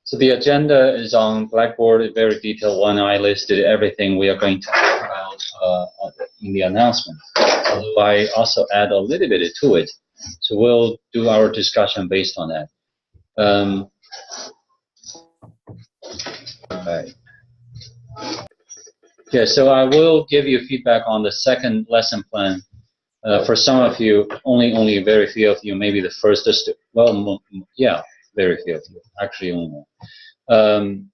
So the agenda is on Blackboard, a very detailed one. I listed everything we are going to talk about in the announcement. Although I also add a little bit to it. So we'll do our discussion based on that. Right. Yeah, so I will give you feedback on the second lesson plan. For some of you, only very few of you, maybe the first, well, yeah, very few of you, actually only one.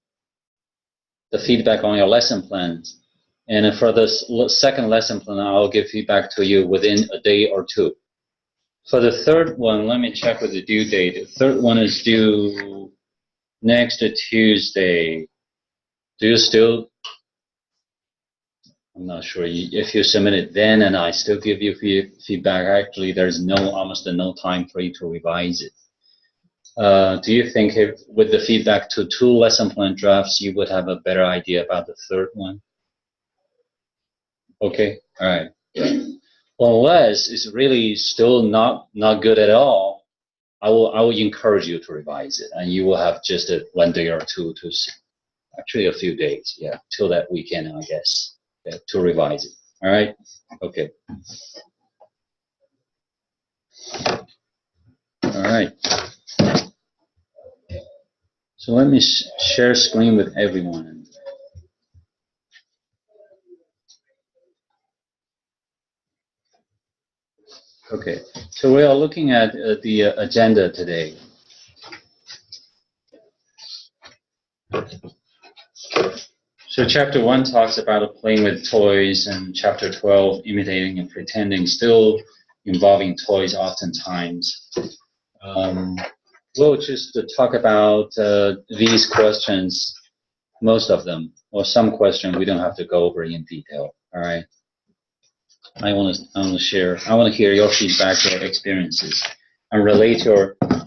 The feedback on your lesson plans. And for this second lesson plan, I'll give feedback to you within a day or two. For the third one, let me check with the due date. The third one is due next Tuesday. Do you still? I'm not sure. If you submit it then and I still give you feedback, actually there's almost no time for you to revise it. Do you think with the feedback to 2 lesson plan drafts, you would have a better idea about the third one? Okay, all right. Well, unless it's really still not good at all, I will encourage you to revise it, and you will have just 1 day or two to, actually a few days, yeah, till that weekend, I guess, yeah, to revise it. All right. Okay. All right. So let me share screen with everyone. Okay, so we are looking at the agenda today. So chapter 1 talks about playing with toys, and chapter 12, imitating and pretending, still involving toys oftentimes. We'll just talk about these questions, most of them, or some questions we don't have to go over in detail, all right? I want to hear your feedback, your experiences, and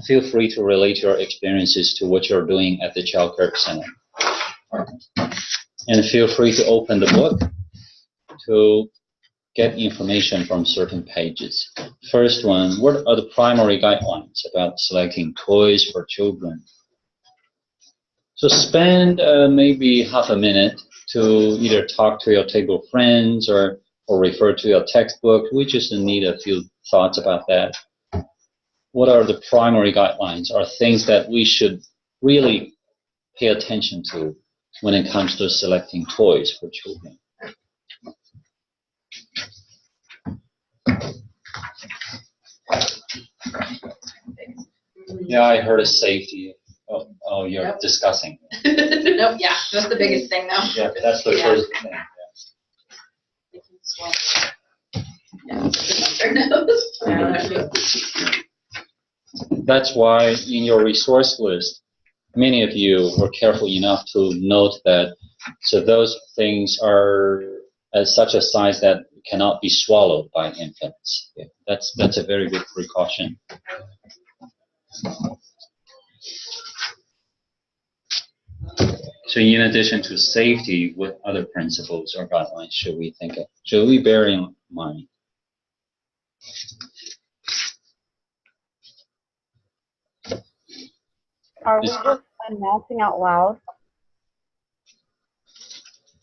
feel free to relate your experiences to what you're doing at the Child Care Center. And feel free to open the book to get information from certain pages. First one, what are the primary guidelines about selecting toys for children? So spend maybe half a minute to either talk to your table friends or refer to your textbook. We just need a few thoughts about that. What are the primary guidelines, or things that we should really pay attention to when it comes to selecting toys for children? Yeah, I heard of safety. Oh, you're discussing. Nope, yeah, that's the biggest thing though. Yeah, that's the first thing. That's why in your resource list, many of you were careful enough to note that so those things are at such a size that cannot be swallowed by infants. Yeah, that's a very good precaution. So in addition to safety, what other principles or guidelines should we bear in mind? Are we just announcing out loud?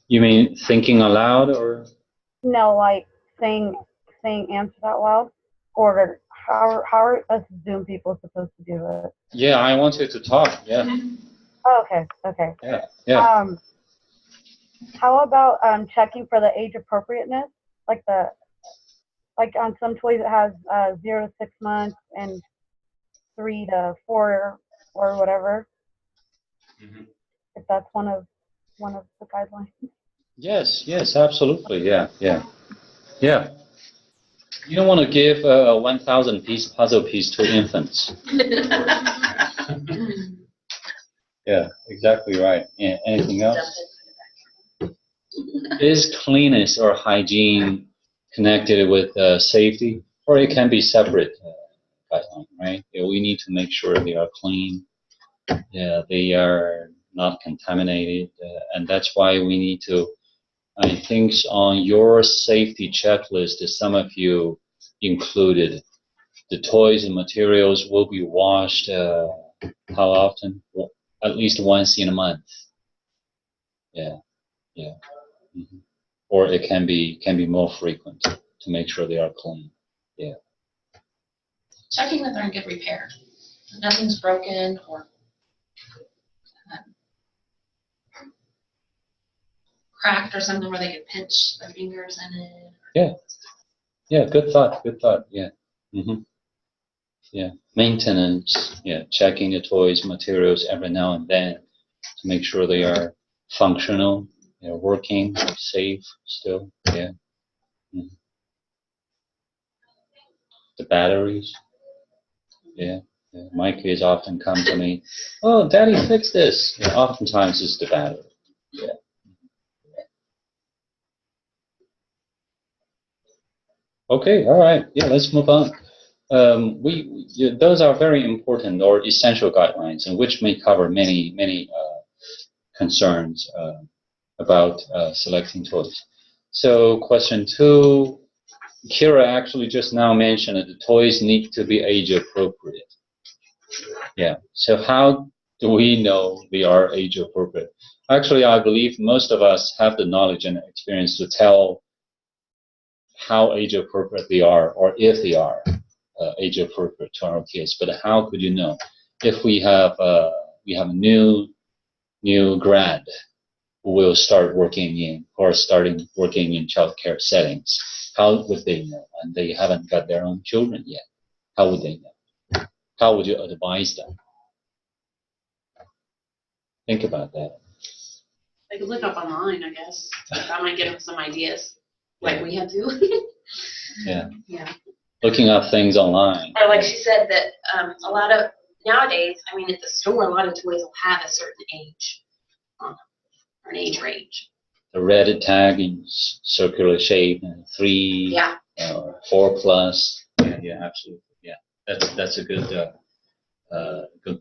You mean thinking aloud, or? No, like saying answers out loud? Or how are us Zoom people supposed to do it? Yeah, I wanted to talk, yeah. Oh, okay. Yeah. How about checking for the age appropriateness? Like on some toys it has 0 to 6 months and 3 to 4 or whatever. Mm-hmm. If that's one of the guidelines. Yes, absolutely. Yeah. You don't want to give a 1,000-piece puzzle piece to infants. Yeah, exactly right. Yeah, anything else? Is cleanliness or hygiene connected with safety, or it can be separate guideline, right? Yeah, we need to make sure they are clean. Yeah, they are not contaminated, and that's why we need to. I think on your safety checklist, some of you included the toys and materials will be washed how often? At least once in a month. Yeah, yeah. Mm-hmm. Or it can be more frequent to make sure they are clean. Yeah. Checking that they're in good repair. Nothing's broken or cracked or something where they could pinch their fingers in it. Yeah. Yeah. Good thought. Good thought. Yeah. Mm-hmm. Yeah. Maintenance. Yeah. Checking the toys, materials every now and then to make sure they are functional, working, safe still. Yeah. Mm-hmm. The batteries. Yeah. Yeah. My kids often come to me, "Oh, Daddy, fix this." Yeah, oftentimes it's the battery. Yeah. Okay. All right. Yeah. Let's move on. Those are very important or essential guidelines, and which may cover many concerns about selecting toys. So, question 2, Kira actually just now mentioned that the toys need to be age appropriate. Yeah. So how do we know they are age appropriate? Actually, I believe most of us have the knowledge and experience to tell how age appropriate they are, or if they are age appropriate to our kids. But how could you know if we have a new grad who will start working in or starting working in childcare settings? How would they know? And they haven't got their own children yet. How would they know? How would you advise them? Think about that. They could look up online, I guess. That might give them some ideas, like we had to. Yeah. Yeah. Looking up things online. Or like she said, that a lot of nowadays, I mean, at the store, a lot of toys will have a certain age on them, or an age range. The red tag in circular shape, 3, 4 plus. Yeah, absolutely. Yeah, that's a good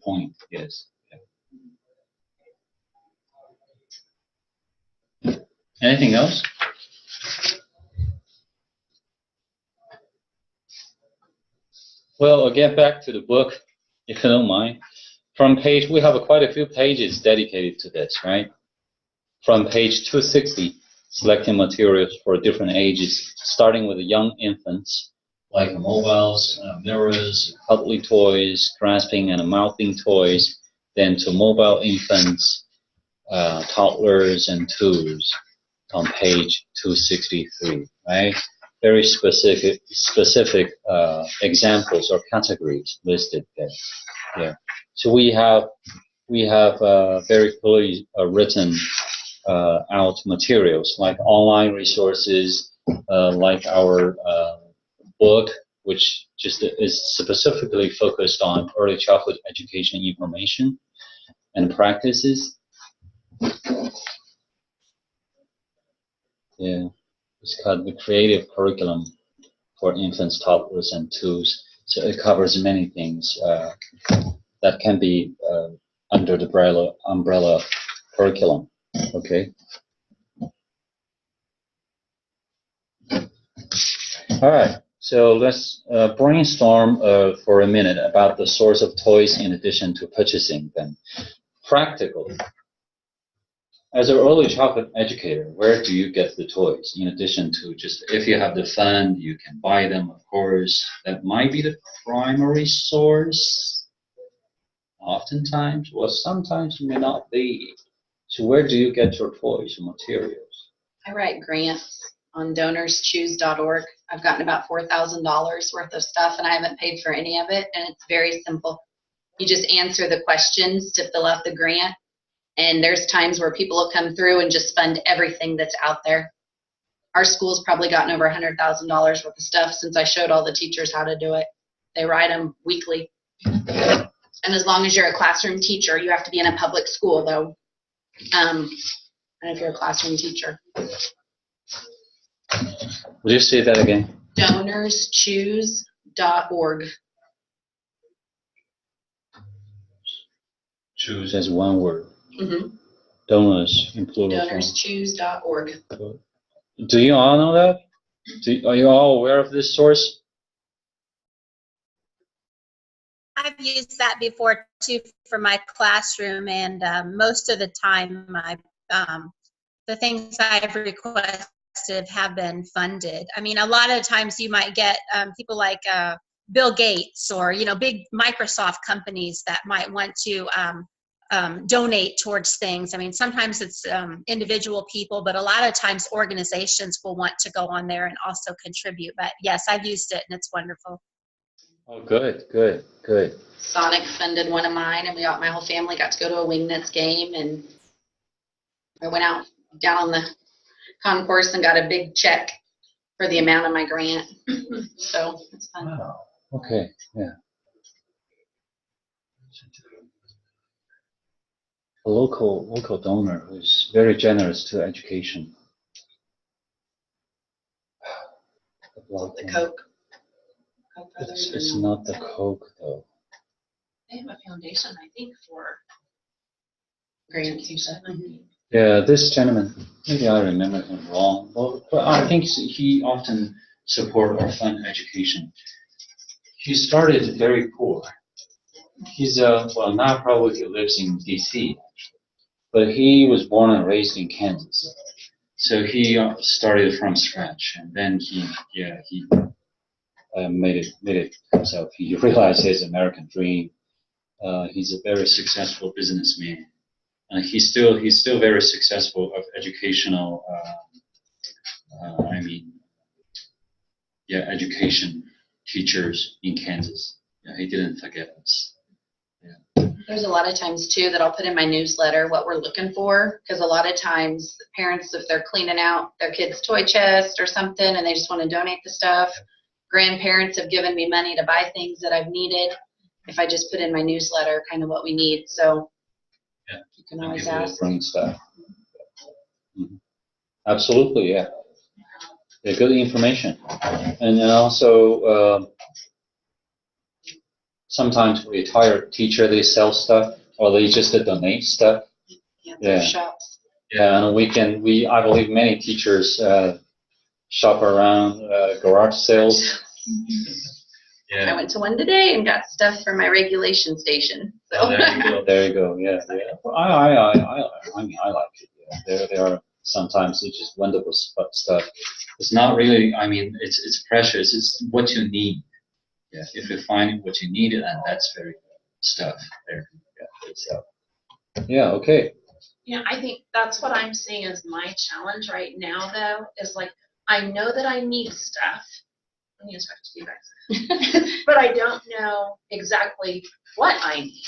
point. Yes. Yeah. Anything else? Well, I'll get back to the book, if you don't mind. We have quite a few pages dedicated to this, right? From page 260, selecting materials for different ages, starting with the young infants, like mobiles, mirrors, cuddly toys, grasping and mouthing toys, then to mobile infants, toddlers, and tools on page 263, right? Very specific examples or categories listed there. Yeah. So we have very clearly written out materials like online resources, like our book, which just is specifically focused on early childhood education information and practices. Yeah, it's called the Creative Curriculum for Infants, Toddlers, and Tools. So it covers many things that can be under the umbrella curriculum. Okay. All right. So let's brainstorm for a minute about the source of toys in addition to purchasing them. Practically, as an early childhood educator, where do you get the toys? In addition to just, if you have the fund, you can buy them, of course. That might be the primary source. Oftentimes, or sometimes may not be. So where do you get your toys and materials? I write grants on donorschoose.org. I've gotten about $4,000 worth of stuff, and I haven't paid for any of it, and it's very simple. You just answer the questions to fill out the grant, and there's times where people will come through and just fund everything that's out there. Our school's probably gotten over $100,000 worth of stuff since I showed all the teachers how to do it. They write them weekly. And as long as you're a classroom teacher, you have to be in a public school, though. And if you're a classroom teacher. Would you say that again? Donorschoose.org. Choose as one word. Mm-hmm. Donors in plural. Donorschoose.org. Do you all know that? Are you all aware of this source? used that before too for my classroom, and most of the time, the things I've requested have been funded. I mean, a lot of times you might get people like Bill Gates or big Microsoft companies that might want to donate towards things. I mean, sometimes it's individual people, but a lot of times organizations will want to go on there and also contribute. But yes, I've used it and it's wonderful. Oh, good, good, good. Sonic funded one of mine, and my whole family got to go to a Wingnets game, and I went out down on the concourse and got a big check for the amount of my grant. So it's fun. Wow. Okay, yeah. A local donor who's very generous to education. The Coke. It's not the Coke though. They have a foundation, I think, for grants. Yeah, this gentleman, maybe I remember him wrong, but I think he often support or fund education. He started very poor. He's well, now probably he lives in DC, but he was born and raised in Kansas. So he started from scratch, and then he made it himself. He realized his American dream. He's a very successful businessman. He's still very successful of educational. Education teachers in Kansas. Yeah, he didn't forget us. Yeah. There's a lot of times too that I'll put in my newsletter what we're looking for, because a lot of times parents, if they're cleaning out their kid's toy chest or something and they just want to donate the stuff, grandparents have given me money to buy things that I've needed. If I just put in my newsletter kind of what we need, so yeah, you can always ask. Bring stuff. Mm-hmm. Absolutely, yeah. Yeah, good information, and then also sometimes retired teacher, they sell stuff or they just donate stuff. Yeah, shops. Yeah, and I believe many teachers shop around garage sales. Yeah. I went to one today and got stuff for my regulation station. So. Oh, there you go. There you go. Yeah, yeah. I mean, I like it. Yeah, there are sometimes it's just wonderful stuff. It's not really. I mean, it's precious. It's what you need. Yeah, if you find what you need, and that's very good stuff there. Yeah, so. Yeah. Okay. Yeah, I think that's what I'm seeing as my challenge right now, though, is like I know that I need stuff. I'm going to talk to you guys, but I don't know exactly what I need.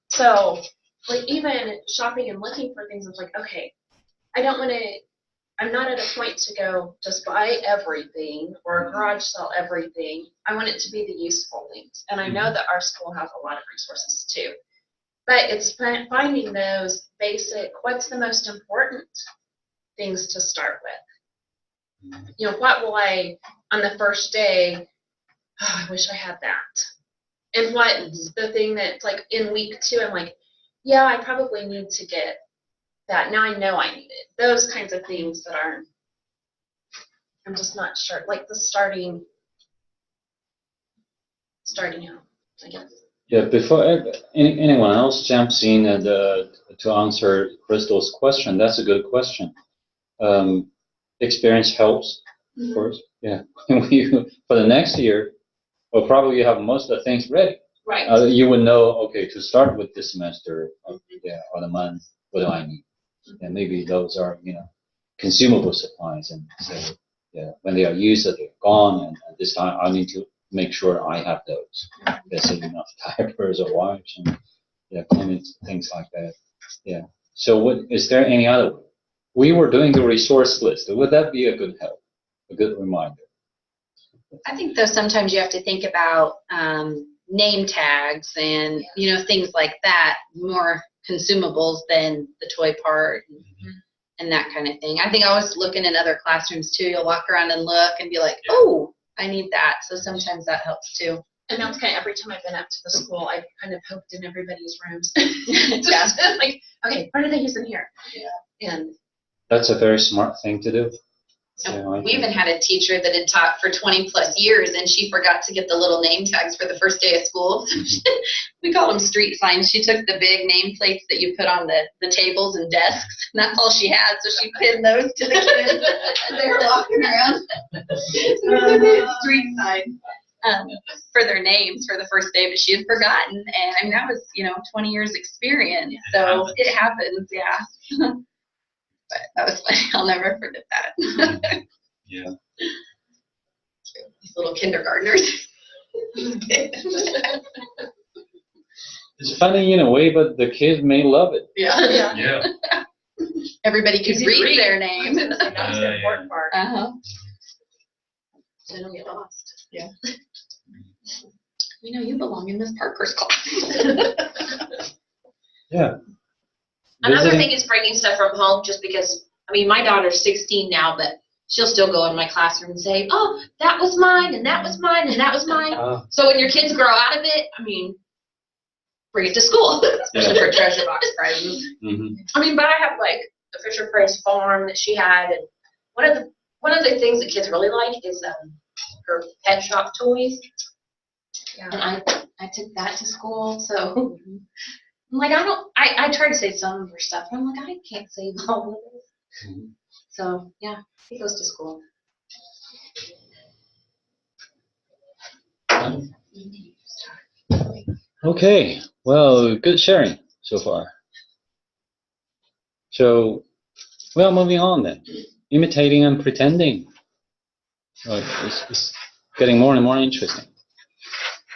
So, like even shopping and looking for things, it's like, okay, I don't want to. I'm not at a point to go just buy everything or garage sell everything. I want it to be the useful things, and I know that our school has a lot of resources too. But it's finding those basic, what's the most important things to start with? You know, what will I, on the first day, oh, I wish I had that. And what's the thing that's like in week 2, I'm like, yeah, I probably need to get that. Now I know I need it. Those kinds of things that aren't, I'm just not sure. Like the starting out, I guess. Yeah, before anyone else jumps in and to answer Crystal's question, that's a good question. Experience helps, of course. Yeah, for the next year, well, probably you have most of the things ready. Right. You would know, okay, to start with this semester, or the month, what do I need? And maybe those are, consumable supplies. And so, yeah, when they are used, they're gone, and this time I need to make sure I have those. There's enough diapers or wipes and cleanings, things like that. Yeah. So is there any other way? We were doing the resource list. Would that be a good help, a good reminder? I think though sometimes you have to think about name tags and things like that, more consumables than the toy part and that kind of thing. I think I was looking in other classrooms too. You'll walk around and look and be like, oh, I need that. So sometimes that helps too. And that's kind of every time I've been up to the school, I've kind of poked in everybody's rooms. Just like, okay, what are they using here? Yeah. And that's a very smart thing to do. We even had a teacher that had taught for 20 plus years, and she forgot to get the little name tags for the first day of school. We call them street signs. She took the big name plates that you put on the tables and desks, and that's all she had, so she pinned those to the kids as they were walking around. Street signs for their names for the first day, but she had forgotten, and I mean, that was, 20 years experience, so it happens, yeah. But that was funny. I'll never forget that. Yeah. These little kindergartners. It's funny in a way, but the kids may love it. Yeah. Yeah. Everybody could read their name. That's the important part. So they don't get lost. Yeah. You belong in this Parker's class. Yeah. Another thing is bringing stuff from home, just because, my daughter's 16 now, but she'll still go in my classroom and say, oh, that was mine, and that was mine, and that was mine. So when your kids grow out of it, bring it to school. Especially for treasure box prizes. Mm-hmm. But I have, the Fisher Price farm that she had, and one of the things that kids really like is her pet shop toys. Yeah. And I took that to school, so... I'm like, I try to save some of her stuff, but I'm like, I can't save all of this. Mm-hmm. So, yeah, he goes to school. Okay, well, good sharing so far. So, well, moving on then. Imitating and pretending. It's getting more and more interesting.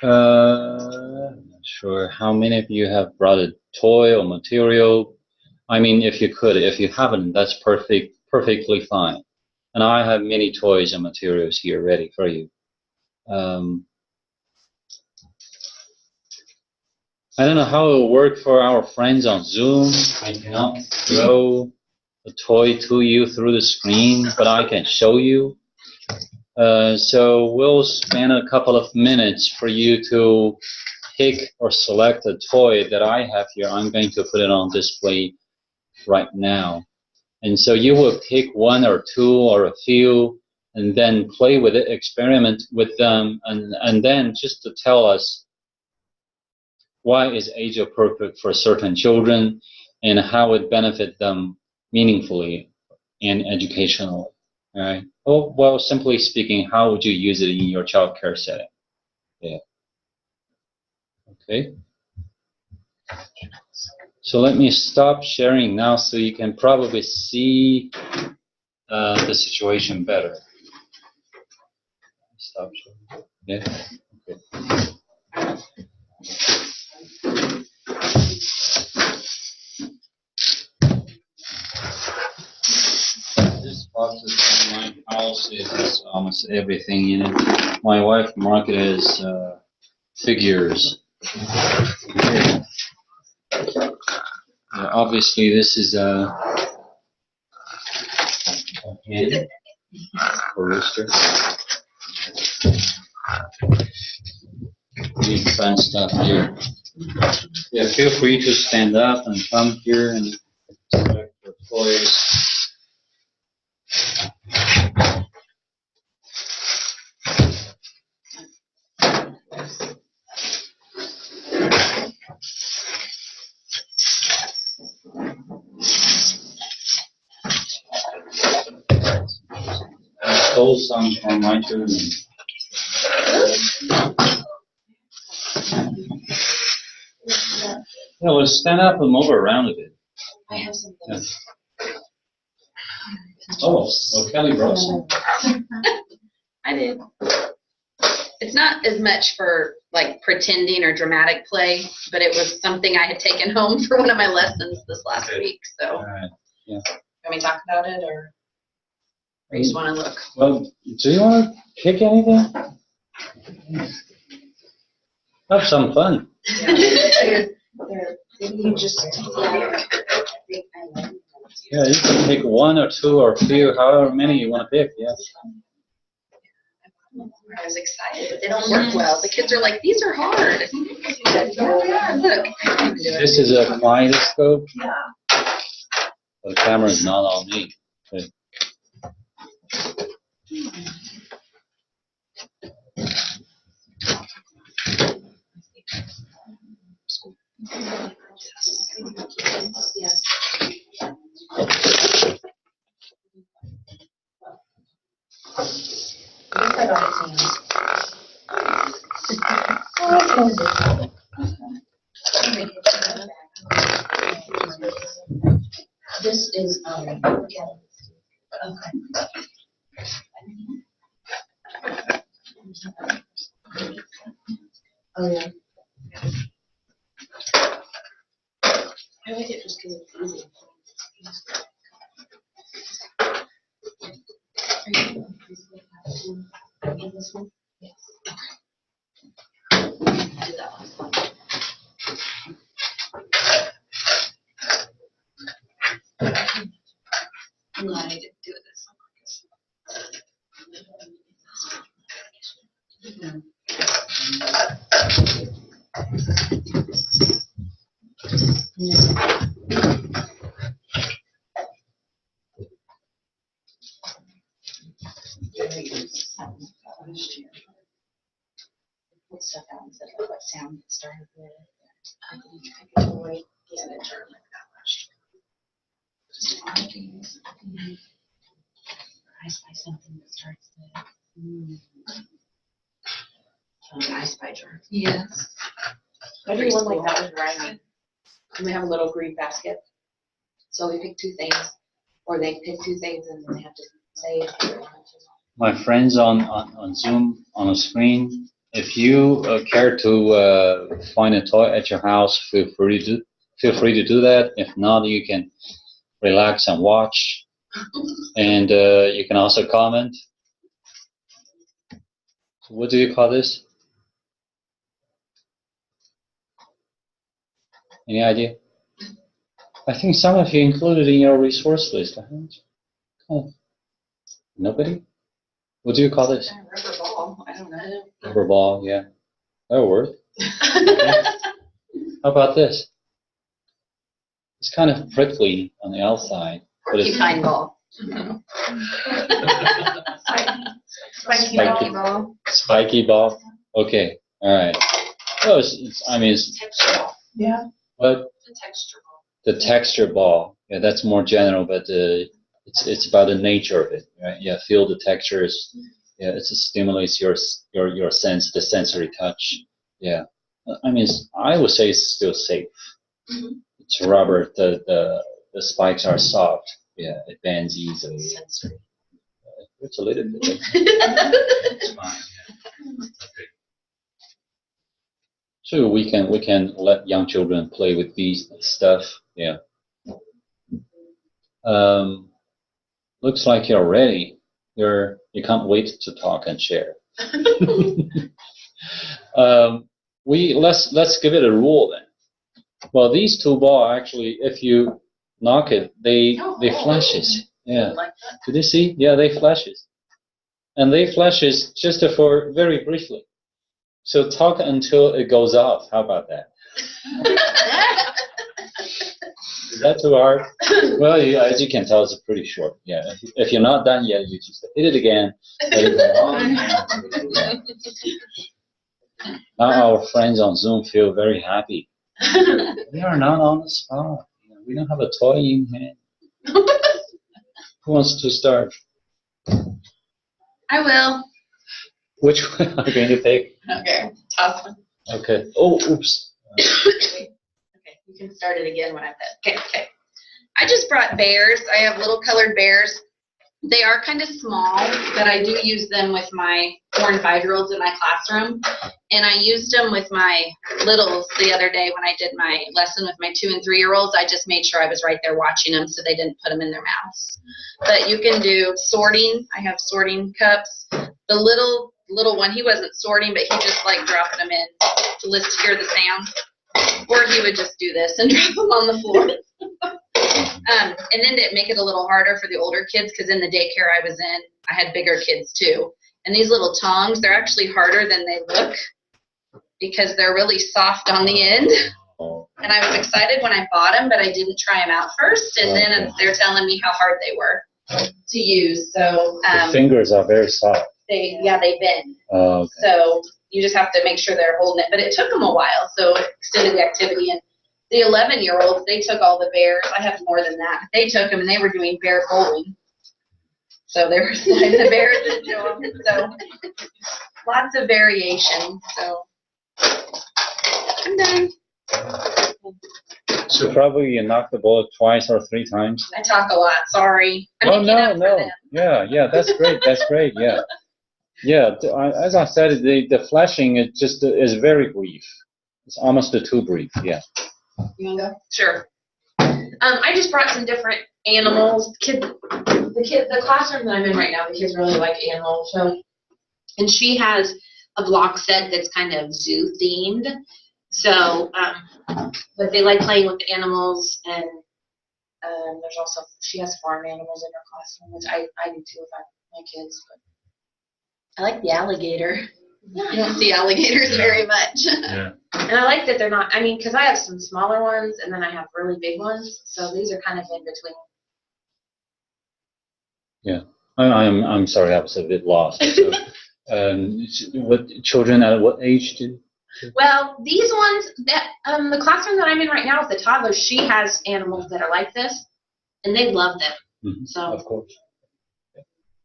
I'm not sure how many of you have brought a toy or material. If you could. If you haven't, that's perfectly fine. And I have many toys and materials here ready for you. I don't know how it will work for our friends on Zoom. I cannot throw a toy to you through the screen, but I can show you. So we'll spend a couple of minutes for you to pick or select a toy that I have here. I'm going to put it on display right now. And so you will pick one or two or a few and then play with it, experiment with them, and then just to tell us why is age appropriate for certain children and how it benefit them meaningfully and educationally. All right. Well, simply speaking, how would you use it in your child care setting? Yeah. Okay. So let me stop sharing now so you can probably see the situation better. Stop sharing. Yeah. Okay. This box is in my house. It has almost everything in it. My wife marked it as figures. Obviously, this is a hen or rooster. Really fun stuff here. Yeah, feel free to stand up and come here and select your toys. I stole some from my children. Yeah, well, stand up and move around a bit. I have some. Yeah. Oh, well, Kelly brought some. I did. It's not as much for pretending or dramatic play, but it was something I had taken home for one of my lessons this last week. So, All right. Yeah. Can we talk about it, or you just want to look? Well, do you want to pick anything? Have some fun. Yeah, you can pick one or two or a few, however many you want to pick. Yeah. I was excited, but they don't work well. The kids are like, these are hard. Yeah, look. This is a kaleidoscope. The camera is not on me. Okay. Yes. This is, okay. Oh, yeah. I like it just because it's easy. Are you this one? Yes. Do that one. I'm glad I didn't do it this one. Put stuff out and said what sound it started with. I didn't try to avoid getting it turned like that last year. I spy something that starts with. I spy jar. Yes. Everyone like that was driving. And we have a little green basket. So we pick two things, or they pick two things and then they have to say. My friends on Zoom on a screen, if you care to find a toy at your house, feel free to do that. If not, you can relax and watch, and you can also comment. So what do you call this? Any idea? I think some of you included in your resource list, haven't you? Oh, nobody? What do you call this? Rubber ball. I don't know. Rubber ball, yeah. That'll work. How about this? It's kind of prickly on the outside. Porcupine ball. Spiky ball. Spiky ball. Okay. All right. Oh, it's Texture ball. Yeah. What? The texture ball. The texture ball. Yeah, that's more general, but it's about the nature of it, right? Yeah, feel the textures. Yeah, it stimulates your sense, the sensory touch. Yeah. I mean, I would say it's still safe. Mm-hmm. It's rubber. The spikes are soft. Yeah, it bends easily. Sensory. It's a little bit. It's fine. Yeah. Okay. So we can let young children play with these stuff. Yeah. Looks like you're ready. You can't wait to talk and share. Let's give it a rule then. Well, these two balls actually, if you knock it, they flashes. Yeah. Like that. Did you see? Yeah, they flashes, and they flashes just for very briefly. So talk until it goes off. How about that? Is that too hard? Well, as you can tell, it's pretty short. Yeah. If you're not done yet, you just hit it again. Let it go on. Now our friends on Zoom feel very happy. We are not on the spot. We don't have a toy in hand. Who wants to start? I will. Which one are you going to pick? Okay, toss one. Okay. Oh, oops. Okay, you can start it again when I'm done. Okay. I just brought bears. I have little colored bears. They are kind of small, but I do use them with my 4- and 5-year-olds in my classroom. And I used them with my littles the other day when I did my lesson with my 2- and 3-year-olds. I just made sure I was right there watching them so they didn't put them in their mouths. But you can do sorting. I have sorting cups. The little one, he wasn't sorting, but he just like dropping them in to hear the sound. Or he would just do this and drop them on the floor. And then to make it a little harder for the older kids, because in the daycare I was in, I had bigger kids too. And these little tongs, they're actually harder than they look because they're really soft on the end. And I was excited when I bought them, but I didn't try them out first. And then they're telling me how hard they were. to use. So The fingers are very soft. they bend. Oh, okay. So you just have to make sure they're holding it. But it took them a while, so it extended the activity. And the 11-year-olds, they took all the bears. I have more than that. They took them and they were doing bear bowling. So they were sliding the bears into them. So lots of variations. So I'm done. So probably you knocked the ball twice or 3 times. I talk a lot. Sorry. I'm Oh, making up for no. them. Yeah, that's great. That's great. Yeah. Yeah, as I said, the flashing is very brief. It's almost too brief. Yeah. You want to go? Sure. I just brought some different animals. The classroom that I'm in right now, the kids really like animals. So, and she has a block set that's kind of zoo themed. So, but they like playing with the animals, and there's also, she has farm animals in her classroom, which I do too with my kids. But I like the alligator. You don't see alligators very much. Yeah. And I like that they're not, I mean, because I have some smaller ones and then I have really big ones. So these are kind of in between. Yeah. I'm sorry, I was a bit lost. So, what children at what age do? Well, these ones, that the classroom that I'm in right now with the toddlers, she has animals that are like this, and they love them. Mm-hmm. So Of course.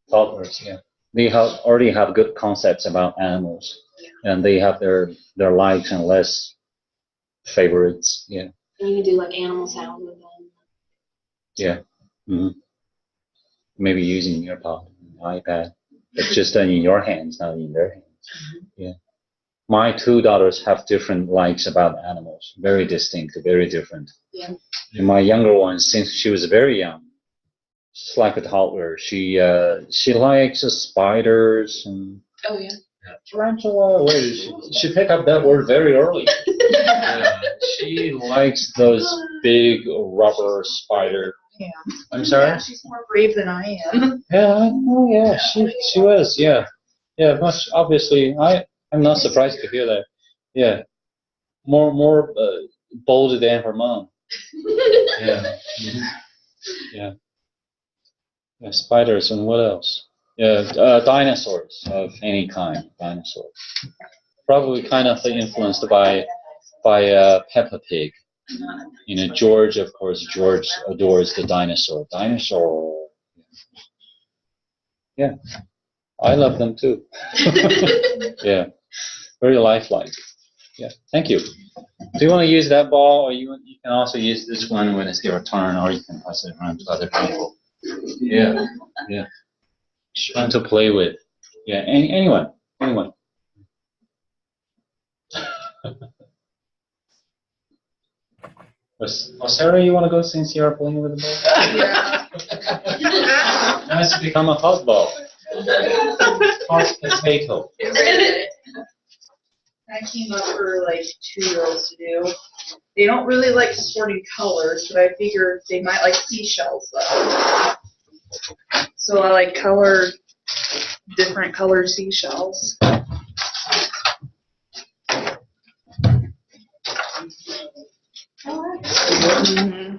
Toddlers, yeah. They already have good concepts about animals, and they have their likes and less favorites. Yeah. and you can do like animal sound with them. Yeah. Mm-hmm. Maybe using your iPad, but just in your hands, not in their hands. Mm-hmm. Yeah. My 2 daughters have different likes about animals, very distinct, very different. Yeah. And my younger one, since she was very young, just like a toddler, she likes spiders and Oh, yeah. tarantula. She picked up that word very early. She likes those big rubber spider. Yeah. I'm sorry? Yeah, she's more brave than I am. Yeah, I know, yeah, she was, yeah. Yeah, much, obviously, I'm not surprised to hear that. Yeah. More bold than her mom. Yeah. Mm-hmm. Yeah. Yeah, spiders and what else? Yeah, dinosaurs of any kind, dinosaurs. Probably kind of influenced by Peppa Pig. You know, George, of course, George adores the dinosaur. Dinosaur. Yeah, I love them too. Yeah, very lifelike. Yeah, thank you. Do you want to use that ball, or you can also use this one when it's your turn, or you can pass it around to other people. Yeah, yeah. Fun to play with. Yeah, anyone. Sarah, you want to go since you're playing with the ball? Yeah. Now it's become a hot ball. Hot potato. I came up for like 2-year-olds to do. They don't really like sporting colors, but I figured they might like seashells though. So I like different colored seashells. Mm-hmm.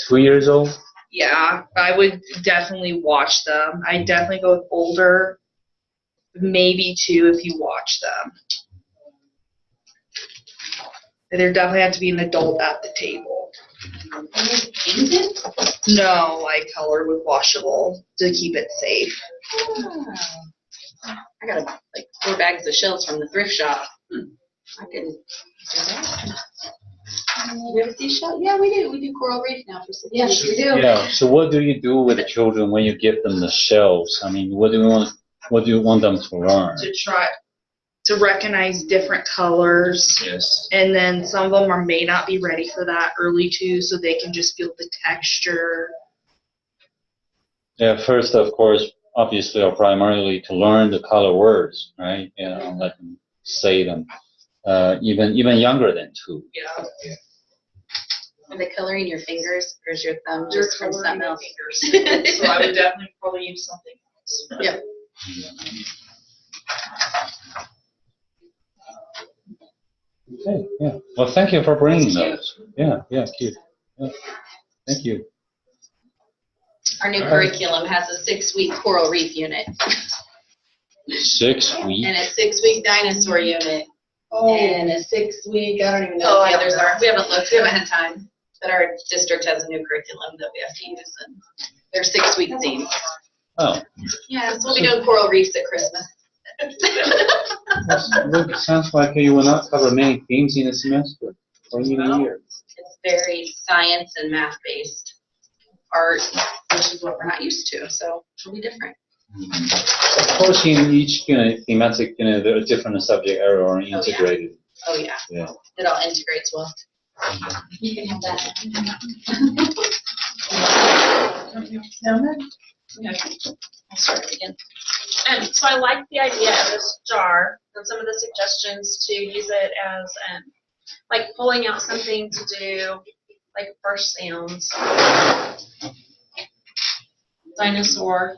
2 years old? Yeah, I would definitely watch them. I'd definitely go with older, maybe 2 if you watch them. There definitely have to be an adult at the table. Painted? No, like color with washable to keep it safe. Oh. I got like 4 bags of shells from the thrift shop. I can do that. You ever see shell? Yeah, we do. We do coral reef now for some. Yes, we do. Yeah. So what do you do with the children when you give them the shells? I mean, what do you want them to learn? To try to recognize different colors. Yes. And then some of them may not be ready for that early too, so they can just feel the texture. Yeah. First, of course, obviously, or primarily to learn the color words, right? You know, let them say them. Even younger than 2. Yeah. Are they coloring your fingers, or is your thumb They're just from something else? fingers. So I would definitely probably use something else. Yep. Okay. Yeah. Well, thank you for bringing those. Yeah. Yeah. Cute. Yeah. Thank you. Our new curriculum has a 6-week coral reef unit 6 weeks. and a 6-week dinosaur unit and a 6-week, I don't even know Oh, what the I others don't know. are. We haven't looked, we haven't had time. But our district has a new curriculum that we have to use, and they're 6-week themes. Oh, Yeah, so we'll be doing coral reefs at Christmas. it sounds like you will not cover many themes in a semester or even a year. It's very science and math based. Art, which is what we're not used to, so it'll be different. Of course, in each thematic, there are different subject area are integrated. Oh yeah. Yeah. It all integrates well. You can have that. Okay, I'll start it again. So I like the idea of this jar and some of the suggestions to use it as like pulling out something to do like first sounds. Dinosaur.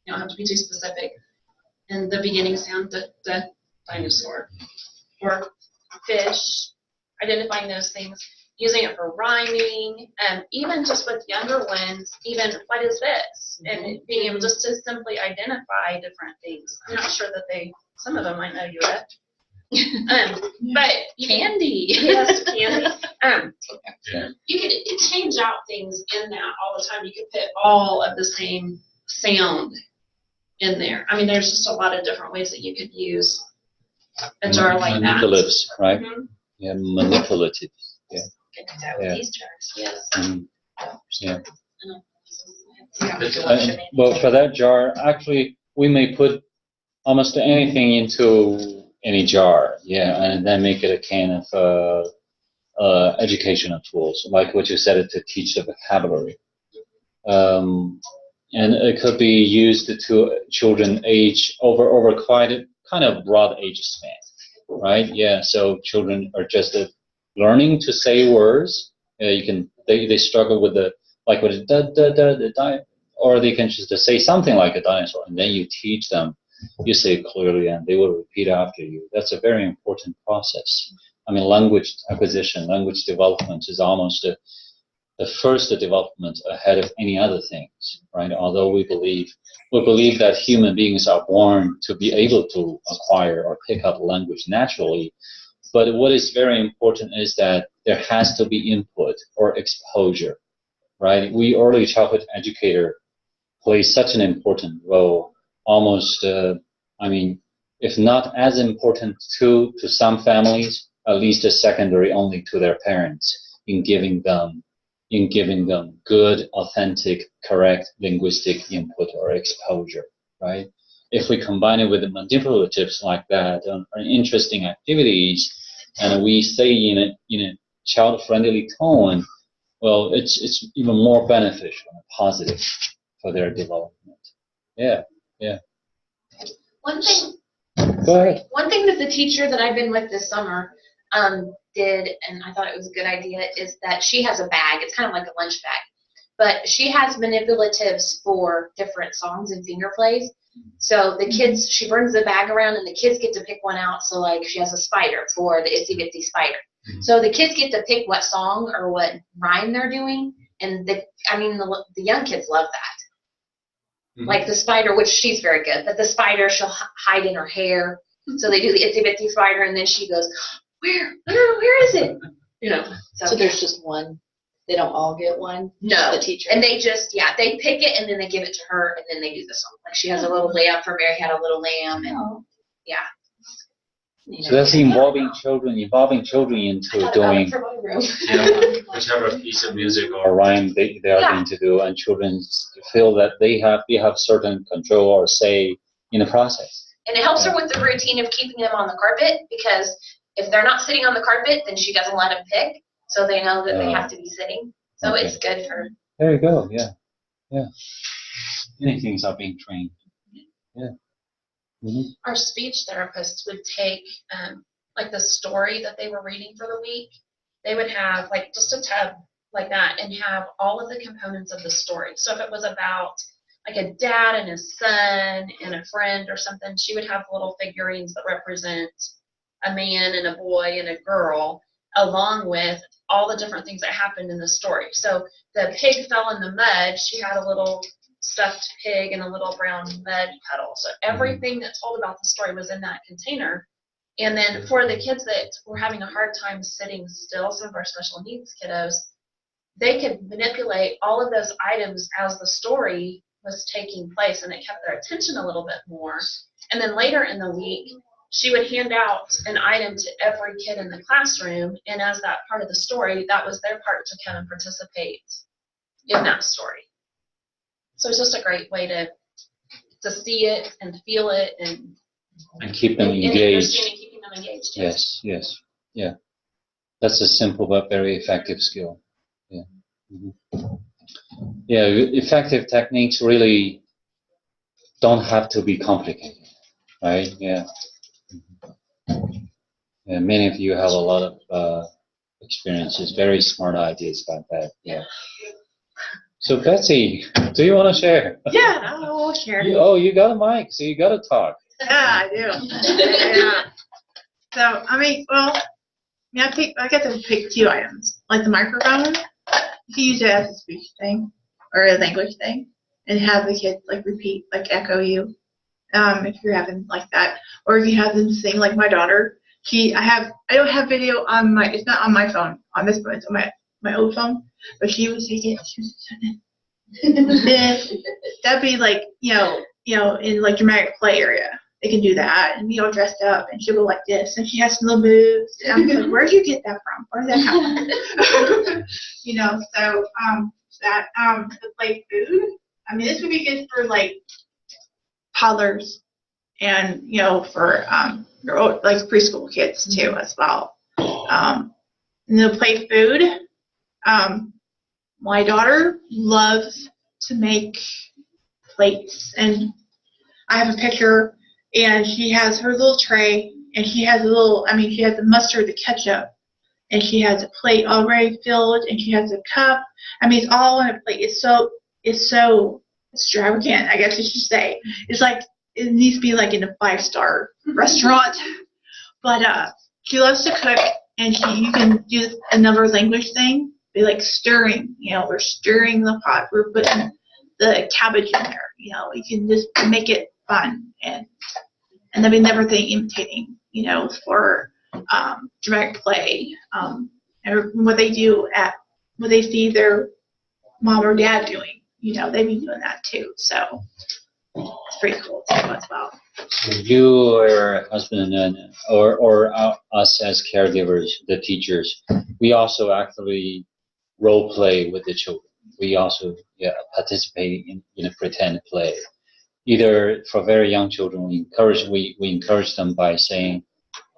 You don't have to be too specific. And the beginning sound, the dinosaur. Or fish, identifying those things, using it for rhyming, and even just with younger ones, even what is this? And being able just to simply identify different things. I'm not sure that some of them might know you at. But Candy. Yes, candy. You could change out things in that all the time. You could put all of the same sound in there. I mean, there's just a lot of different ways that you could use a jar like that. Manipulatives, right? Mm-hmm. Yeah, manipulative. Yeah. Can do that with Yeah. these jars, yes. Mhm. Yeah. You don't have to watch them. Well, for that jar, actually, we may put almost anything into any jar, yeah, and then make it a kind of educational tools, like what you said, to teach the vocabulary. And it could be used to children age over quite a kind of broad age span, right? Yeah, so children are just learning to say words. They struggle with the like with the or they can just say something like a dinosaur, and then you teach them. You say it clearly, and they will repeat after you. That's a very important process. I mean, language acquisition, language development is almost the first development ahead of any other things, right? Although we believe that human beings are born to be able to acquire or pick up language naturally, but what is very important is that there has to be input or exposure, right? We early childhood educator plays such an important role, almost, if not as important to some families, at least a secondary only to their parents in giving them good, authentic, correct linguistic input or exposure, right? If we combine it with the manipulatives like that, or interesting activities, and we say in a child-friendly tone, well, it's even more beneficial and positive for their development. Yeah. One thing Go ahead. One thing that the teacher that I've been with this summer did, and I thought it was a good idea, is that she has a bag. It's kind of like a lunch bag, but she has manipulatives for different songs and finger plays. So the kids, she brings the bag around, and the kids get to pick one out. So like she has a spider for the Itsy Bitsy Spider. So the kids get to pick what song or what rhyme they're doing, and the young kids love that. Like the spider, which she's very good, but the spider she'll hide in her hair. So they do the Itsy Bitsy Spider, and then she goes, where is it? So there's just one. They don't all get one. No, the teacher. And they just they pick it, and then they give it to her, and then they do the song. Like she has a little lamb. For Mary had a little lamb, and So that's involving children into doing whichever piece of music or rhyme they are going to do, and children feel that they have certain control or say in the process. And it helps her with the routine of keeping them on the carpet, because if they're not sitting on the carpet, then she doesn't let them pick, so they know that they have to be sitting. So it's good for. There you go. Yeah. Many things are being trained. Yeah. Mm-hmm. Our speech therapists would take like the story that they were reading for the week. They would have like just a tub like that and have all of the components of the story. So if it was about like a dad and his son and a friend or something, she would have little figurines that represent a man and a boy and a girl, along with all the different things that happened in the story. So the pig fell in the mud. She had a little stuffed pig and a little brown mud puddle. So everything that told about the story was in that container. And then for the kids that were having a hard time sitting still, some of our special needs kiddos, they could manipulate all of those items as the story was taking place, and it kept their attention a little bit more. And then later in the week, she would hand out an item to every kid in the classroom, and as that part of the story, that was their part to kind of participate in that story. So it's just a great way to see it and feel it and keep them engaged. And keeping them engaged. Yes, yes, yeah. That's a simple but very effective skill. Yeah. Mm-hmm. Yeah, effective techniques really don't have to be complicated, right? Yeah. Yeah, many of you have a lot of experiences, very smart ideas about that. Yeah. So Betsy, do you want to share? Yeah, I'll share. You got a mic, so you got to talk. Yeah, I do. Yeah. So, I get to pick 2 items. Like the microphone, you can use it as a speech thing or a language thing and have the kids like repeat, like echo you if you're having like that. Or you have them sing, like my daughter. I don't have video on it's not on my phone, on this phone, it's on my old phone, but she was singing, she was singing. That'd be like, in like dramatic play area. They can do that and be all dressed up and she'll go like this and she has some little moves. And I'm like, where'd you get that from? Where'd that come from? The play food. I mean, this would be good for like toddlers and, for like preschool kids too as well. And the play food. My daughter loves to make plates, and I have a picture, and she has her little tray, and she has she has the mustard, the ketchup, and she has a plate already filled, and she has a cup. It's all on a plate. It's so extravagant, I guess I should say. It's like, it needs to be like in a 5-star restaurant. But she loves to cook, and you can do another language thing. Be like stirring, we're stirring the pot. We're putting the cabbage in there, You can just make it fun and then another thing imitating, for dramatic play. And what they do what they see their mom or dad doing, they've been doing that too. So it's pretty cool too as well. So you or your husband or us as caregivers, the teachers, we also actually role play with the children. We also participate in a pretend play. Either for very young children, we encourage them by saying,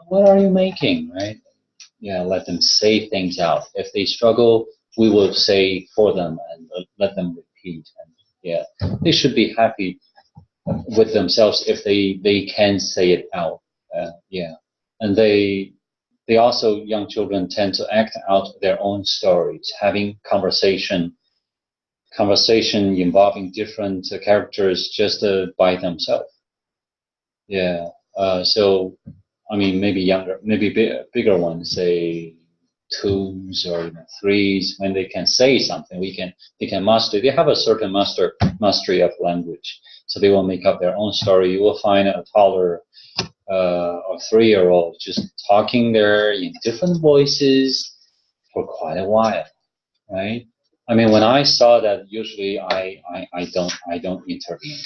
"What are you making?" Right? Yeah, let them say things out. If they struggle, we will say for them and let them repeat. And they should be happy with themselves if they can say it out. And they also, young children tend to act out their own stories, having conversation involving different characters just by themselves. Yeah. So, maybe bigger ones, say 2s or even 3s, when they can say something, they can master. They have a certain mastery of language, so they will make up their own story. You will find a toddler or 3-year-old just talking there in different voices for quite a while, right? When I saw that, usually I don't intervene.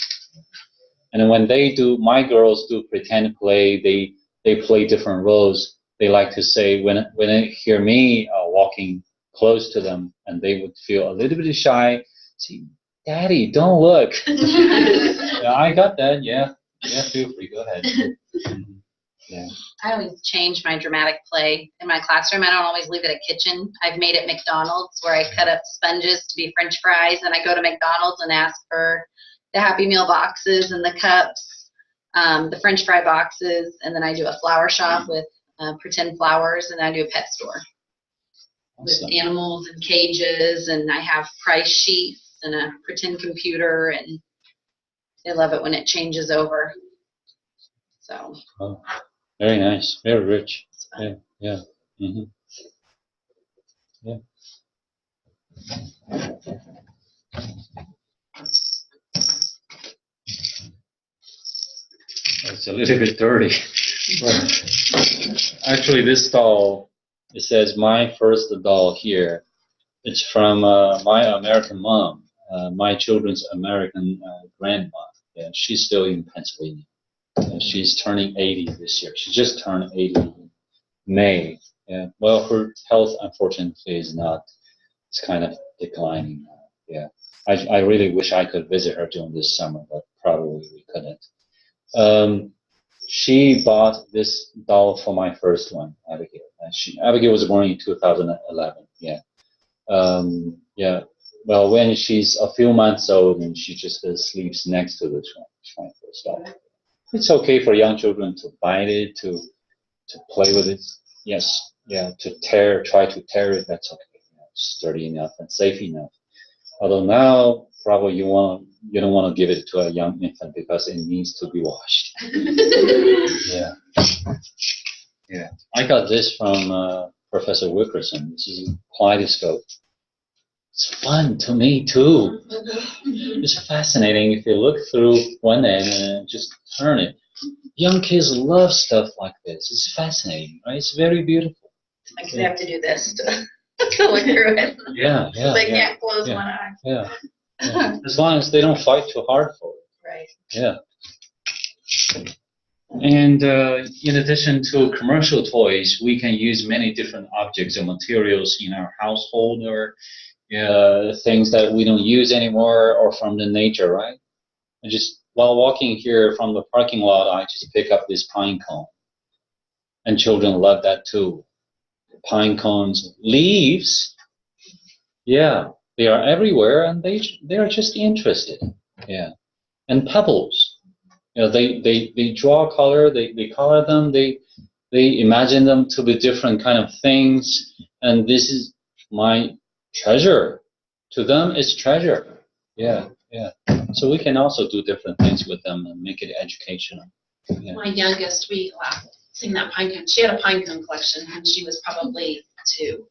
And when my girls do pretend play, they play different roles. They like to say, when they hear me walking close to them, and they would feel a little bit shy, say, "Daddy, don't look." Yeah, I got that. Yeah, feel free. Go ahead. Yeah. I always change my dramatic play in my classroom. I don't always leave it at kitchen. I've made it McDonald's, where I cut up sponges to be French fries, and I go to McDonald's and ask for the Happy Meal boxes and the cups, the French fry boxes, and then I do a flower shop with pretend flowers, and I do a pet store with animals and cages, and I have price sheets and a pretend computer, and they love it when it changes over. So. Oh, very nice, very rich. Yeah. Mm-hmm. Yeah. It's a little bit dirty. Actually, this doll, it says my first doll here. It's from my American mom, my children's American grandma. Yeah, she's still in Pennsylvania. She's turning 80 this year. She just turned 80 in May. Yeah. Well, her health, unfortunately, is not. It's kind of declining. Yeah. I really wish I could visit her during this summer, but probably we couldn't. She bought this doll for my first one, Abigail. Abigail was born in 2011. Yeah. Yeah. Well, when she's a few months old, and she just sleeps next to this one. It's my first doll. It's okay for young children to bite it, to play with it. Yes. Yeah. Try to tear it. That's okay. It's sturdy enough and safe enough. Although now, probably you don't want to give it to a young infant because it needs to be washed. Yeah. Yeah. I got this from Professor Wilkerson. This is a kaleidoscope. It's fun to me too. It's fascinating if you look through one end and just turn it. Young kids love stuff like this. It's fascinating, right? It's very beautiful. Like they have to do this to look through it. Yeah, yeah. They yeah, can't close yeah, one eye. Yeah. Yeah. As long as they don't fight too hard for it. Right. Yeah. And in addition to commercial toys, we can use many different objects or materials in our household, or things that we don't use anymore, or from the nature, right? And just while walking here from the parking lot, I just pick up this pine cone. And children love that too. Pine cones, leaves, yeah, they are everywhere, and they are just interested. Yeah. And pebbles. They draw color, they color them, they imagine them to be different kind of things, and this is my treasure. To them, it's treasure. Yeah, yeah. So we can also do different things with them and make it educational. Yeah. My youngest, we seen that pine cone. She had a pine cone collection when she was probably 2.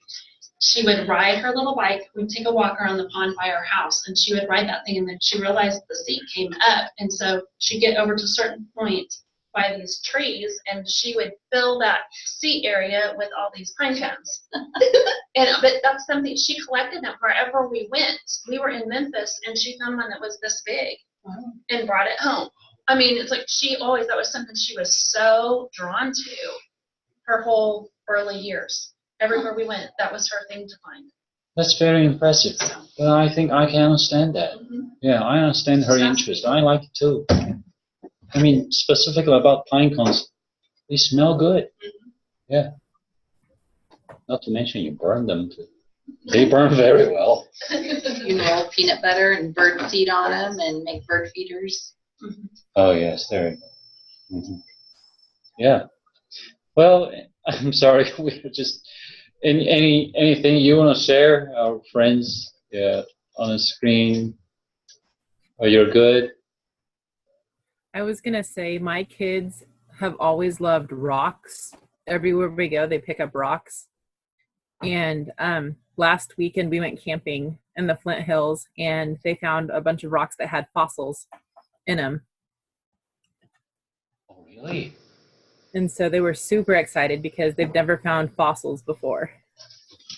She would ride her little bike. We'd take a walk around the pond by our house, and she would ride that thing, and then she realized the seat came up, and so she'd get over to a certain point by these trees, and she would fill that seat area with all these pine cones. But that's something, she collected them wherever we went. We were in Memphis, and she found one that was this big and brought it home. I mean, it's like that was something she was so drawn to her whole early years. Everywhere we went, that was her thing to find. That's very impressive. Well, I think I can understand that. Mm-hmm. Yeah, I understand her interest. I like it too. I mean, specifically about pine cones, they smell good. Mm-hmm. Yeah. Not to mention you burn them too. They burn very well. You roll peanut butter and bird seed on them and make bird feeders. Mm-hmm. Oh yes, there you go. Mm-hmm. Yeah. Well, I'm sorry, we're just anything you want to share, our friends, on the screen. Oh, you're good. I was gonna say my kids have always loved rocks. Everywhere we go, they pick up rocks. And last weekend we went camping in the Flint Hills, and they found a bunch of rocks that had fossils in them. Oh, really? And so they were super excited because they've never found fossils before.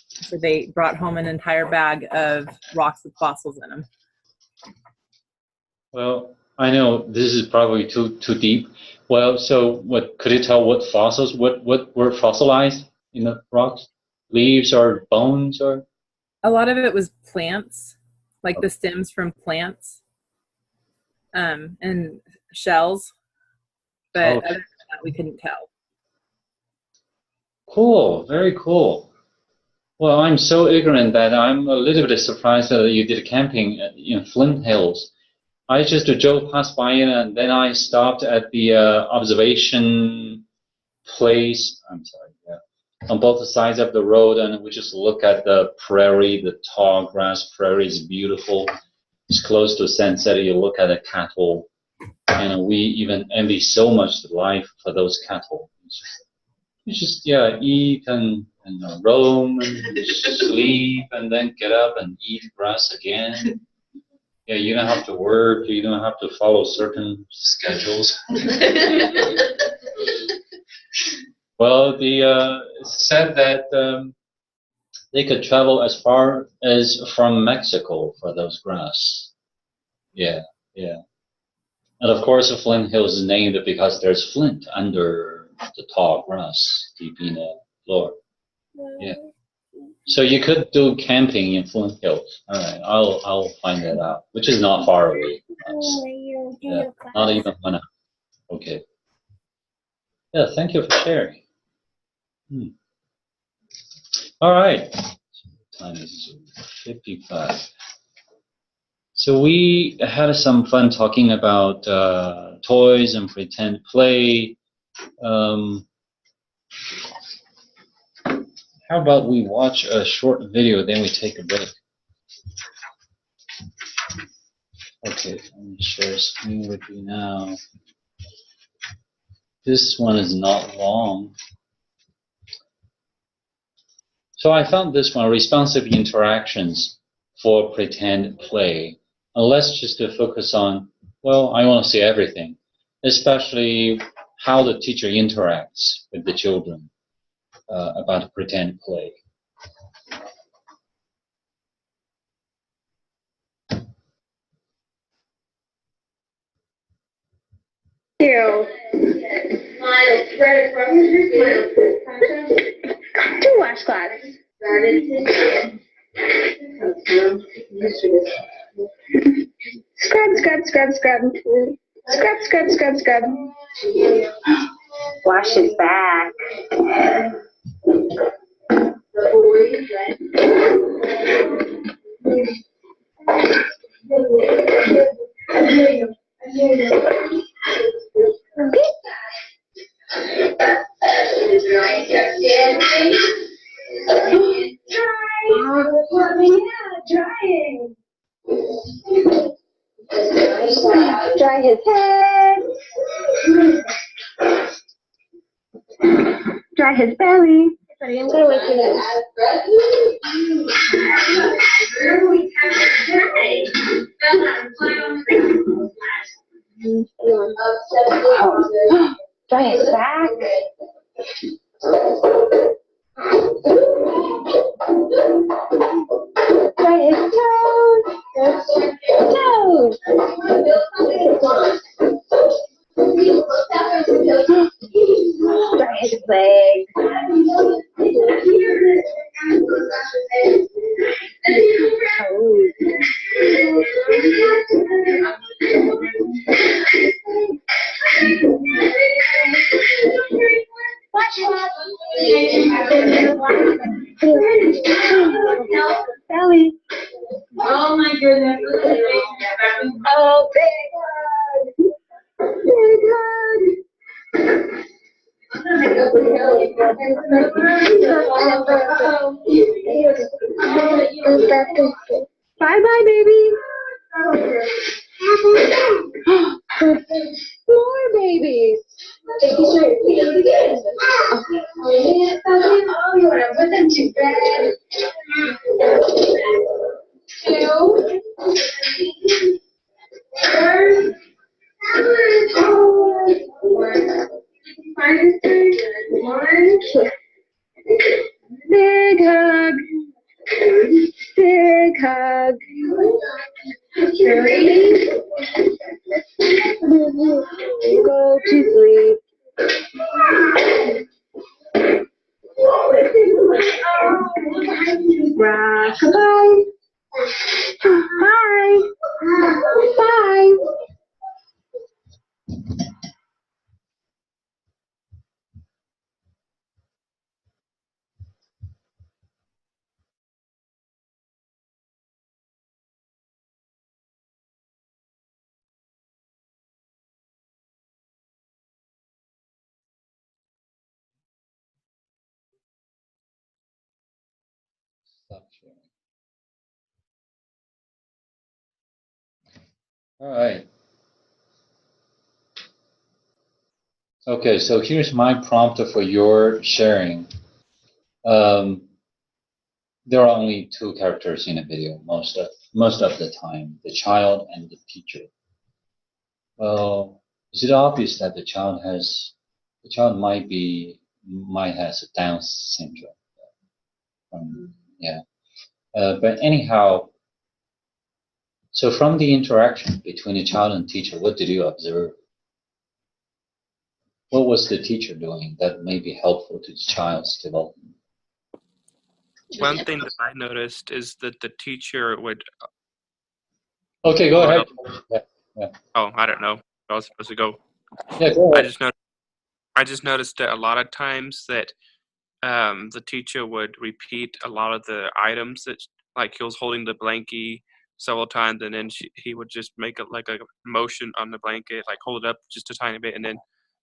So they brought home an entire bag of rocks with fossils in them. Well, I know this is probably too deep. Well, so what could you tell what fossils, what were fossilized in the rocks? Leaves or bones or? A lot of it was plants, like the stems from plants, and shells, but other than that, we couldn't tell. Cool, very cool. Well, I'm so ignorant that I'm a little bit surprised that you did camping in Flint Hills. I just drove past by it, and then I stopped at the observation place. I'm sorry, yeah, on both sides of the road, and we just look at the prairie. The tall grass prairie is beautiful. It's close to sunset. You look at the cattle, and we even envy so much the life for those cattle. You just eat and and roam and sleep and then get up and eat grass again. Yeah, you don't have to work. You don't have to follow certain schedules. Well, it's said that they could travel as far as from Mexico for those grass. Yeah, yeah. And of course, the Flint Hills is named because there's flint under the tall grass deep in the floor. Yeah. So you could do camping in Flint Hills. All right, I'll find that out, which is not far away from us. Yeah, not even 1 hour. Okay. Yeah, thank you for sharing. All right. Time is 55. So we had some fun talking about toys and pretend play. How about we watch a short video, then we take a break? Okay, let me share screen with you now. This one is not long. So I found this one, responsive interactions for pretend play. And let's just focus on, well, I want to see everything, especially how the teacher interacts with the children about pretend play. Two washcloths. Scrub, scrub, scrub, scrub. Scrub, scrub, scrub, scrub. Wash his back. Dry his head. Dry his belly. Buddy, I'm gonna wake you up. Dry his back. Dry his toes. Toes. Dry his legs. Belly. Oh my goodness. Oh, big hug. Big hug. Bye bye, baby. More babies. Oh, you want to put them to bed? Two. Big hug. Big hug. Three. Go to sleep. Rock-a-bye. Bye. Bye. Stop sharing. All right. Okay, so here's my prompt for your sharing. there are only two characters in a video most of the time, the child and the teacher. Well, is it obvious that the child might has a Down syndrome? Yeah. But anyhow, so from the interaction between the child and teacher, what did you observe? What was the teacher doing that may be helpful to the child's development? One thing that I noticed is that the teacher would. Okay, go ahead. Yeah. Oh, I don't know. I was supposed to go. Yeah, go ahead. I just noticed that a lot of times that the teacher would repeat a lot of the items that, like, he was holding the blankie several times, and then he would just make a motion on the blanket, like hold it up just a tiny bit, and then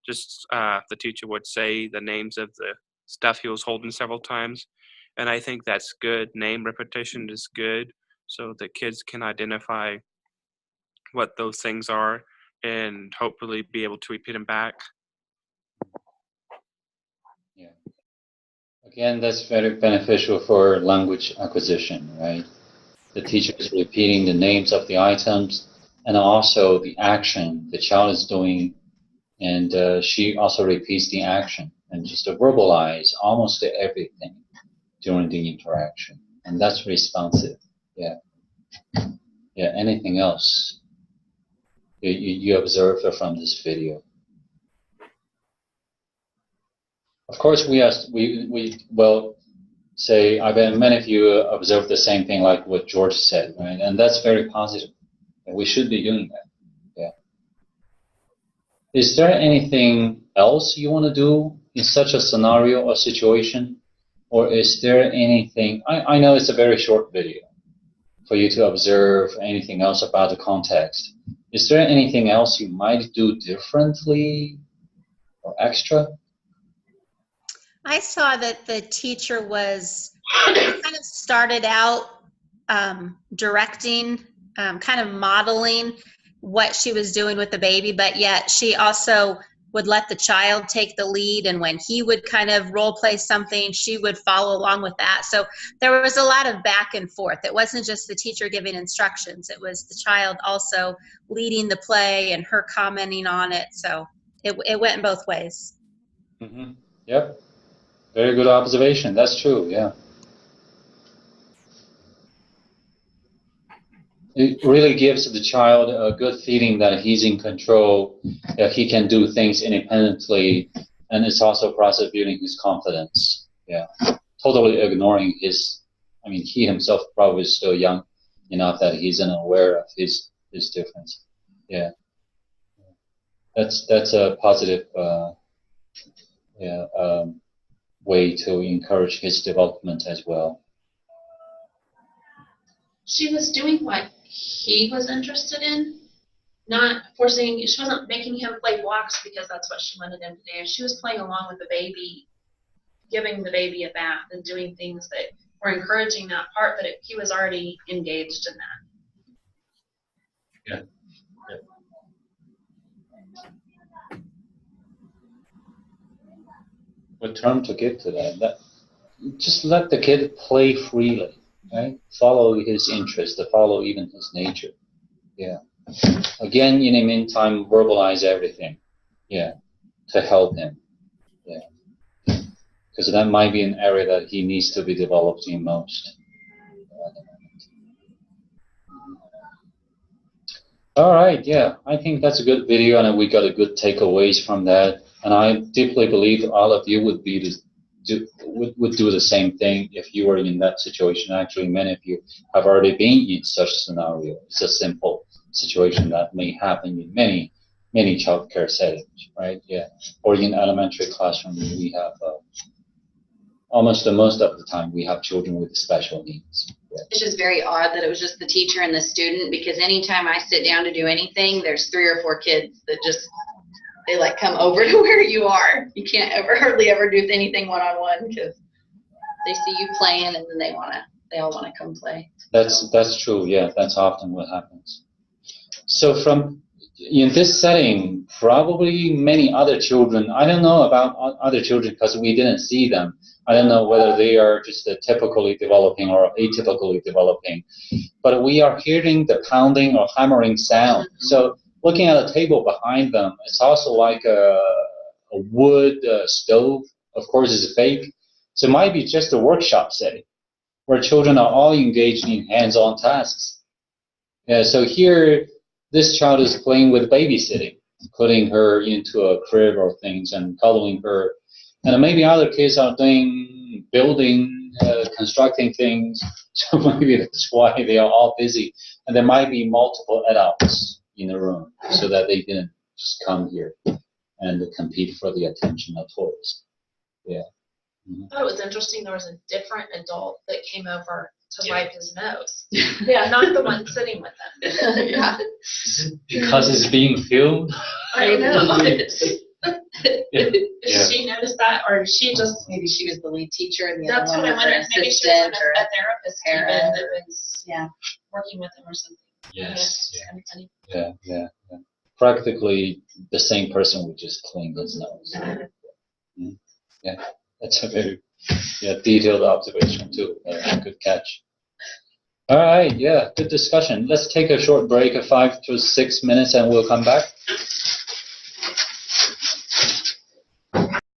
just the teacher would say the names of the stuff he was holding several times. And I think that's good. Name repetition is good, so that kids can identify what those things are and hopefully be able to repeat them back. Yeah. Again, that's very beneficial for language acquisition, right? The teacher is repeating the names of the items and also the action the child is doing, and she also repeats the action and just to verbalize almost everything during the interaction, and that's responsive. Yeah. Yeah. Anything else you observed from this video? Of course, say, I bet many of you observed the same thing like what George said, right? And that's very positive. And we should be doing that. Yeah. Is there anything else you want to do in such a scenario or situation? Or is there anything, I know it's a very short video for you to observe anything else about the context. Is there anything else you might do differently or extra? I saw that the teacher was kind of started out directing, kind of modeling what she was doing with the baby, but yet she also would let the child take the lead, and when he would kind of role play something, she would follow along with that. So there was a lot of back and forth. It wasn't just the teacher giving instructions, it was the child also leading the play and her commenting on it. So it went in both ways. Mm-hmm. Yep. Very good observation. That's true, yeah. It really gives the child a good feeling that he's in control, that he can do things independently, and it's also a process of building his confidence. Yeah. Totally ignoring he himself probably is still young enough that he's unaware of his difference. Yeah. That's a positive way to encourage his development as well. She was doing what he was interested in, not forcing, she wasn't making him play blocks because that's what she wanted him to do. She was playing along with the baby, giving the baby a bath and doing things that were encouraging that part, but he was already engaged in that. Yeah. What term to give to that? Just let the kid play freely, right? Follow his interest, follow even his nature. Yeah. Again, in the meantime, verbalize everything. Yeah. To help him. Yeah. Because that might be an area that he needs to be developed in most. All right, yeah, I think that's a good video, and we got a good takeaways from that. And I deeply believe all of you would do the same thing if you were in that situation. Actually, many of you have already been in such a scenario. It's a simple situation that may happen in many child care settings, right? Yeah, or in elementary classroom, we have almost the most of the time we have children with special needs. Yeah. It's just very odd that it was just the teacher and the student, because anytime I sit down to do anything, there's 3 or 4 kids that they like come over to where you are. You can't hardly ever do anything one-on-one because they see you playing and then they all want to come play. That's true. Yeah, that's often what happens. So in this setting, probably many other children, I don't know about other children because we didn't see them, I don't know whether they are just typically developing or atypically developing, but we are hearing the pounding or hammering sound. So looking at the table behind them, it's also like a wood stove. Of course, it's fake. So it might be just a workshop setting where children are all engaged in hands-on tasks. Yeah, so here, this child is playing with babysitting, putting her into a crib or things and cuddling her. And maybe other kids are doing building, constructing things. So maybe that's why they are all busy. And there might be multiple adults in the room so that they can just come here and compete for the attention of toys. Yeah. I thought it was interesting. There was a different adult that came over to wipe his nose. Yeah, not the one sitting with him. Yeah. Because it's being filmed? I know. Yeah. Did she notice that, or she just? Maybe she was the lead teacher and the That's other what one I was her wondered. Maybe she was assistant or a therapist even parent. that was working with him or something. Yes. Yeah, kind of funny. Yeah. Practically the same person would just clean his nose. Yeah, that's a very detailed observation too. Good catch. All right, good discussion. Let's take a short break of 5 to 6 minutes and we'll come back.